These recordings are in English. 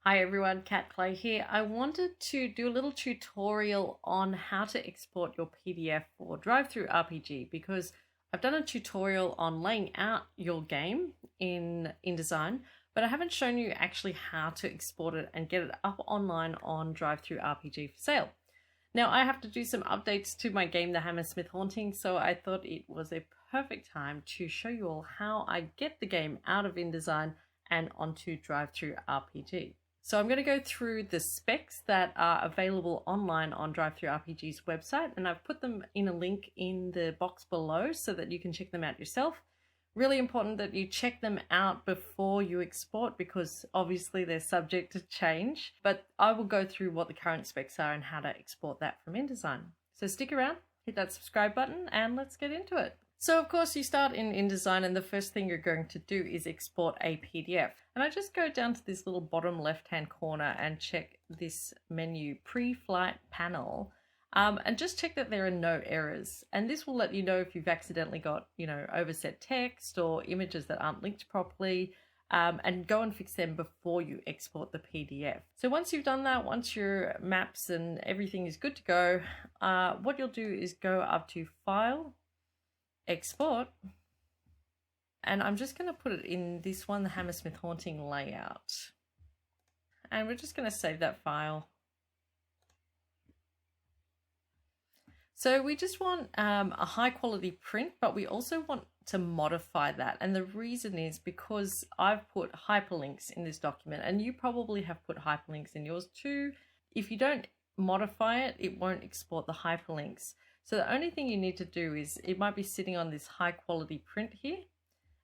Hi everyone, Kat Clay here. I wanted to do a little tutorial on how to export your PDF for DriveThruRPG because I've done a tutorial on laying out your game in InDesign, but I haven't shown you actually how to export it and get it up online on DriveThruRPG for sale. Now I have to do some updates to my game, the Hammersmith Haunting, so I thought it was a perfect time to show you all how I get the game out of InDesign and onto DriveThruRPG. So I'm going to go through the specs that are available online on DriveThruRPG's website, and I've put them in a link in the box below so that you can check them out yourself. Really important that you check them out before you export because obviously they're subject to change, but I will go through what the current specs are and how to export that from InDesign. So stick around, hit that subscribe button, and let's get into it. So of course you start in InDesign and the first thing you're going to do is export a PDF. And I just go down to this little bottom left-hand corner and check this menu, Preflight panel, and just check that there are no errors. And this will let you know if you've accidentally got, overset text or images that aren't linked properly, and go and fix them before you export the PDF. So once you've done that, once your maps and everything is good to go, what you'll do is go up to File, Export, and I'm just going to put it in this one, the Hammersmith Haunting layout, and we're just going to save that file. So we just want a high quality print, but we also want to modify that, and the reason is because I've put hyperlinks in this document, and you probably have put hyperlinks in yours too. If you don't modify it, it won't export the hyperlinks. So the only thing you need to do is, it might be sitting on this high quality print here,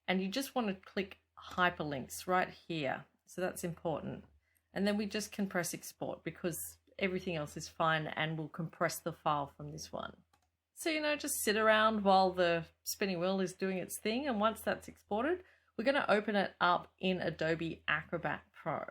and you just want to click hyperlinks right here. So that's important. And then we just can press export because everything else is fine and we'll compress the file from this one. So, just sit around while the spinning wheel is doing its thing. And once that's exported, we're going to open it up in Adobe Acrobat Pro.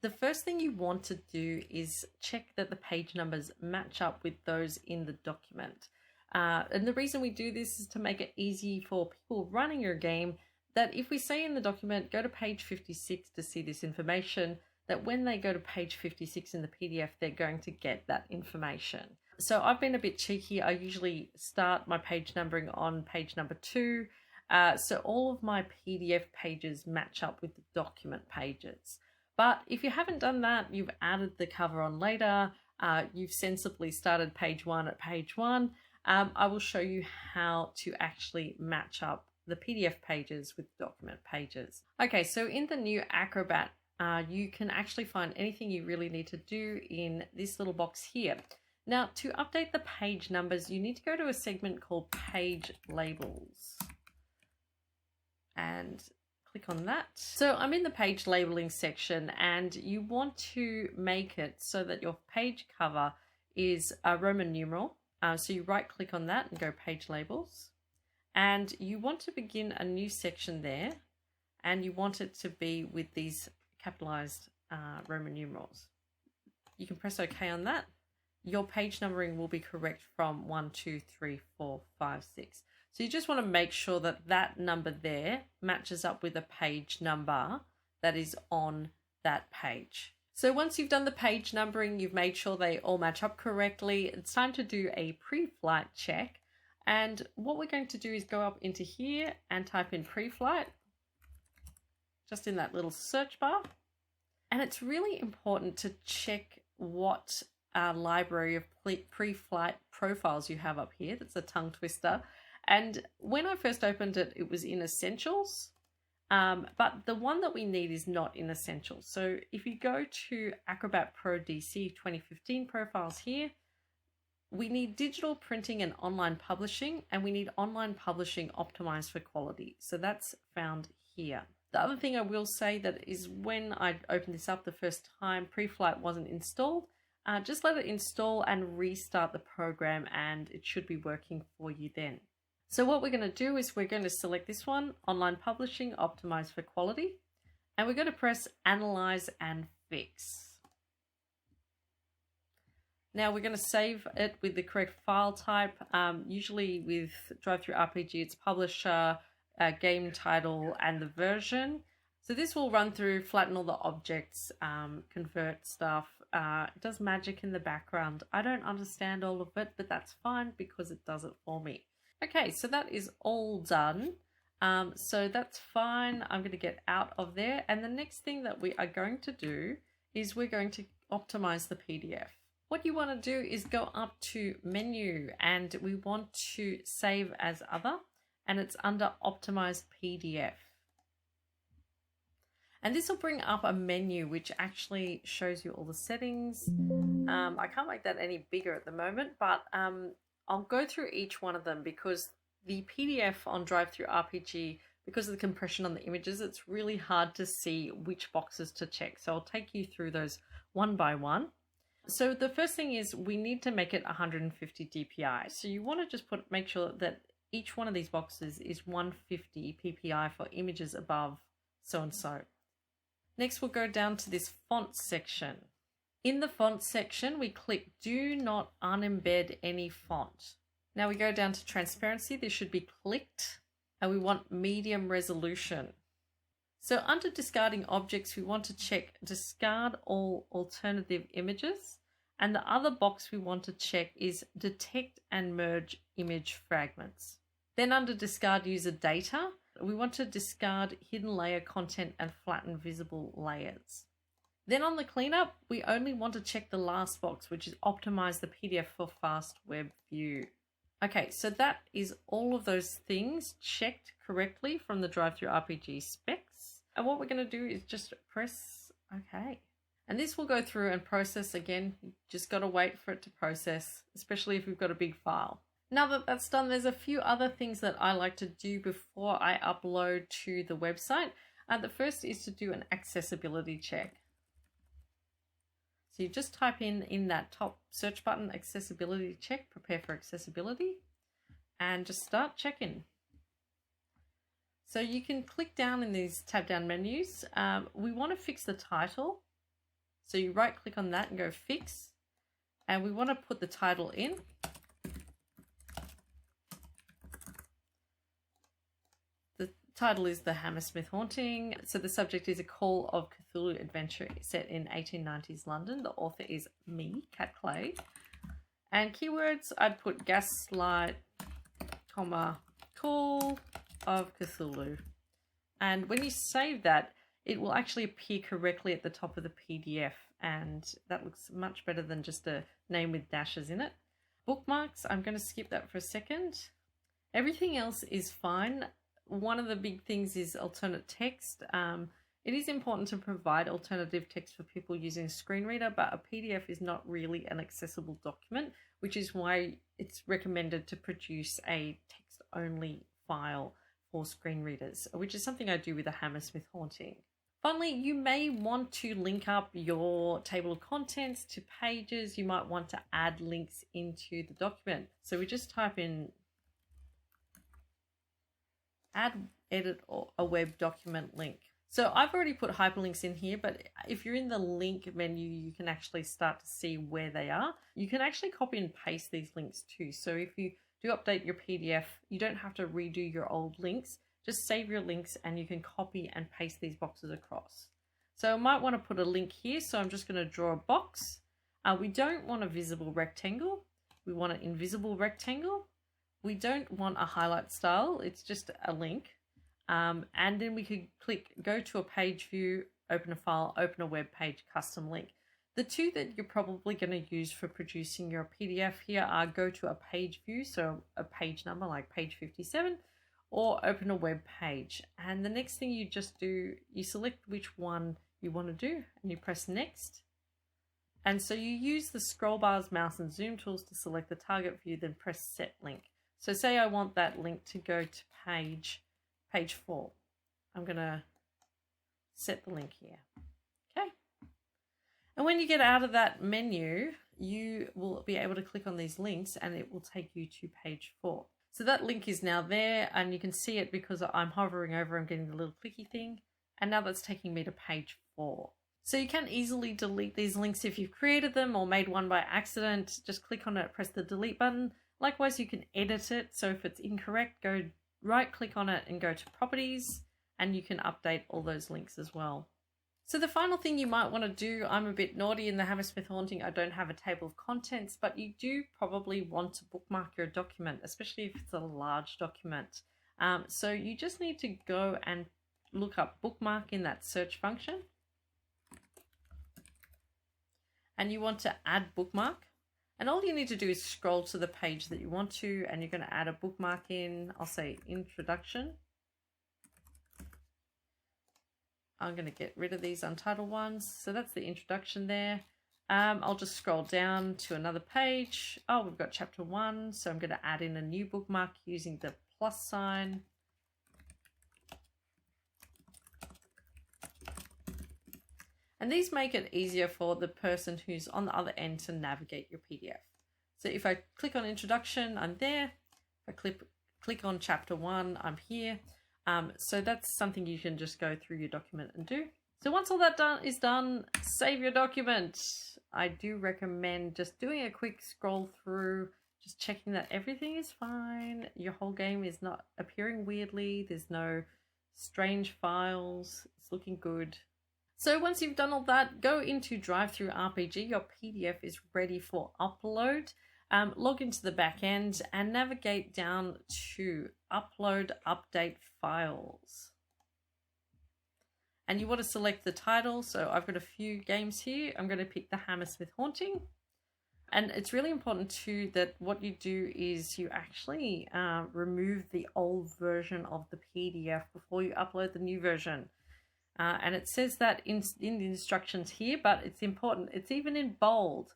The first thing you want to do is check that the page numbers match up with those in the document. And the reason we do this is to make it easy for people running your game, that if we say in the document, go to page 56 to see this information, that when they go to page 56 in the PDF, they're going to get that information. So I've been a bit cheeky. I usually start my page numbering on page number 2. So all of my PDF pages match up with the document pages. But if you haven't done that, you've added the cover on later, you've sensibly started page 1 at page 1, I will show you how to actually match up the PDF pages with document pages. Okay, so in the new Acrobat, you can actually find anything you really need to do in this little box here. Now, to update the page numbers, you need to go to a segment called Page Labels. And click on that. So I'm in the page labeling section, and you want to make it so that your page cover is a Roman numeral. So you right click on that and go page labels, and you want to begin a new section there, and you want it to be with these capitalized Roman numerals. You can press OK on that. Your page numbering will be correct from 1, 2, 3, 4, 5, 6. So you just want to make sure that that number there matches up with a page number that is on that page. So once you've done the page numbering, you've made sure they all match up correctly, it's time to do a pre-flight check. And what we're going to do is go up into here and type in pre-flight, just in that little search bar. And it's really important to check what library of pre-flight profiles you have up here. That's a tongue twister. And when I first opened it, it was in Essentials, but the one that we need is not in Essentials. So if you go to Acrobat Pro DC 2015 profiles here, we need digital printing and online publishing, and we need online publishing optimized for quality. So that's found here. The other thing I will say that is when I opened this up the first time, Preflight wasn't installed. Just let it install and restart the program, and it should be working for you then. So what we're going to do is we're going to select this one, Online Publishing, Optimized for Quality, and we're going to press Analyze and Fix. Now we're going to save it with the correct file type. Usually with DriveThruRPG, it's publisher, game title, and the version. So this will run through, flatten all the objects, convert stuff. It does magic in the background. I don't understand all of it, but that's fine because it does it for me. Okay, so that is all done. So that's fine. I'm going to get out of there. And the next thing that we are going to do is we're going to optimize the PDF. What you want to do is go up to menu and we want to save as other, and it's under optimize PDF. And this will bring up a menu which actually shows you all the settings. I can't make that any bigger at the moment, but I'll go through each one of them because the PDF on DriveThruRPG, because of the compression on the images, it's really hard to see which boxes to check. So I'll take you through those one by one. So the first thing is we need to make it 150 DPI. So you want to just make sure that each one of these boxes is 150 PPI for images above so and so. Next, we'll go down to this font section. In the font section, we click do not unembed any font. Now we go down to transparency. This should be clicked, and we want medium resolution. So under discarding objects, we want to check discard all alternative images. And the other box we want to check is detect and merge image fragments. Then under discard user data, we want to discard hidden layer content and flatten visible layers. Then on the cleanup, we only want to check the last box, which is optimize the PDF for fast web view. Okay, so that is all of those things checked correctly from the DriveThruRPG specs. And what we're going to do is just press OK. And this will go through and process again. You just got to wait for it to process, especially if we've got a big file. Now that that's done, there's a few other things that I like to do before I upload to the website. The first is to do an accessibility check. So you just type in that top search button, accessibility check, prepare for accessibility, and just start checking. So you can click down in these tab down menus. We want to fix the title. So you right click on that and go fix. And we want to put the title in. The title is The Hammersmith Haunting. So the subject is a Call of Cthulhu adventure set in 1890s London. The author is me, Cat Clay. And keywords, I'd put gaslight, comma, Call of Cthulhu. And when you save that, it will actually appear correctly at the top of the PDF, and that looks much better than just a name with dashes in it. Bookmarks, I'm going to skip that for a second. Everything else is fine. One of the big things is alternate text. It is important to provide alternative text for people using a screen reader, but a PDF is not really an accessible document, which is why it's recommended to produce a text-only file for screen readers, which is something I do with the Hammersmith Haunting. Finally, you may want to link up your table of contents to pages. You might want to add links into the document. So we just type in add, edit, or a web document link. So I've already put hyperlinks in here, but if you're in the link menu, you can actually start to see where they are. You can actually copy and paste these links too. So if you do update your PDF, you don't have to redo your old links. Just save your links and you can copy and paste these boxes across. So I might want to put a link here. So I'm just going to draw a box. We don't want a visible rectangle. We want an invisible rectangle. We don't want a highlight style. It's just a link. And then we could click go to a page view, open a file, open a web page, custom link. The two that you're probably going to use for producing your PDF here are go to a page view, so a page number like page 57, or open a web page. And the next thing you just do, you select which one you want to do and you press next. And so you use the scroll bars, mouse and zoom tools to select the target view, then press set link. So say I want that link to go to page 4. I'm going to set the link here. Okay. And when you get out of that menu, you will be able to click on these links and it will take you to page 4. So that link is now there and you can see it because I'm hovering over, I'm getting the little clicky thing. And now that's taking me to page 4. So you can easily delete these links if you've created them or made one by accident. Just click on it, press the delete button. Likewise, you can edit it. So if it's incorrect, go right click on it and go to properties and you can update all those links as well. So the final thing you might want to do, I'm a bit naughty in the Hammersmith Haunting, I don't have a table of contents, but you do probably want to bookmark your document, especially if it's a large document. So you just need to go and look up bookmark in that search function. And you want to add bookmark. And all you need to do is scroll to the page that you want to, and you're going to add a bookmark in, I'll say introduction. I'm going to get rid of these untitled ones. So that's the introduction there. I'll just scroll down to another page. Oh, we've got chapter 1. So I'm going to add in a new bookmark using the plus sign. And these make it easier for the person who's on the other end to navigate your PDF. So if I click on introduction, I'm there. If I click on chapter 1, I'm here. So that's something you can just go through your document and do. So once all that is done, save your document. I do recommend just doing a quick scroll through, just checking that everything is fine. Your whole game is not appearing weirdly. There's no strange files. It's looking good. So once you've done all that, go into DriveThruRPG. Your PDF is ready for upload. Log into the back end and navigate down to upload update files. And you want to select the title. So I've got a few games here. I'm going to pick the Hammersmith Haunting. And it's really important too that what you do is you actually remove the old version of the PDF before you upload the new version. And it says that in the instructions here, but it's important. It's even in bold.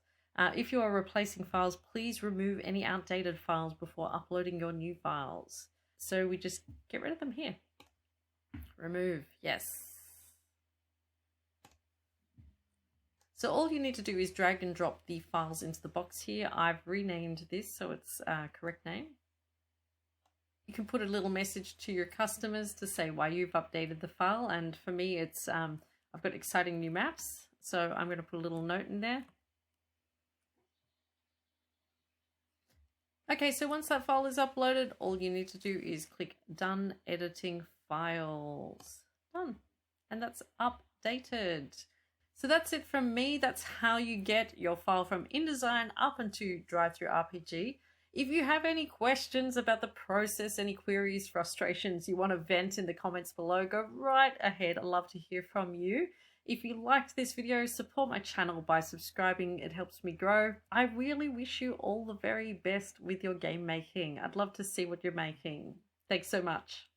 If you are replacing files, please remove any outdated files before uploading your new files. So we just get rid of them here. Remove, yes. So all you need to do is drag and drop the files into the box here. I've renamed this so it's correct name. You can put a little message to your customers to say why you've updated the file. And for me, it's I've got exciting new maps. So I'm going to put a little note in there. Okay, so once that file is uploaded, all you need to do is click Done Editing Files. Done. And that's updated. So that's it from me. That's how you get your file from InDesign up into DriveThruRPG. If you have any questions about the process, any queries, frustrations you want to vent in the comments below, go right ahead. I'd love to hear from you. If you liked this video, support my channel by subscribing. It helps me grow. I really wish you all the very best with your game making. I'd love to see what you're making. Thanks so much.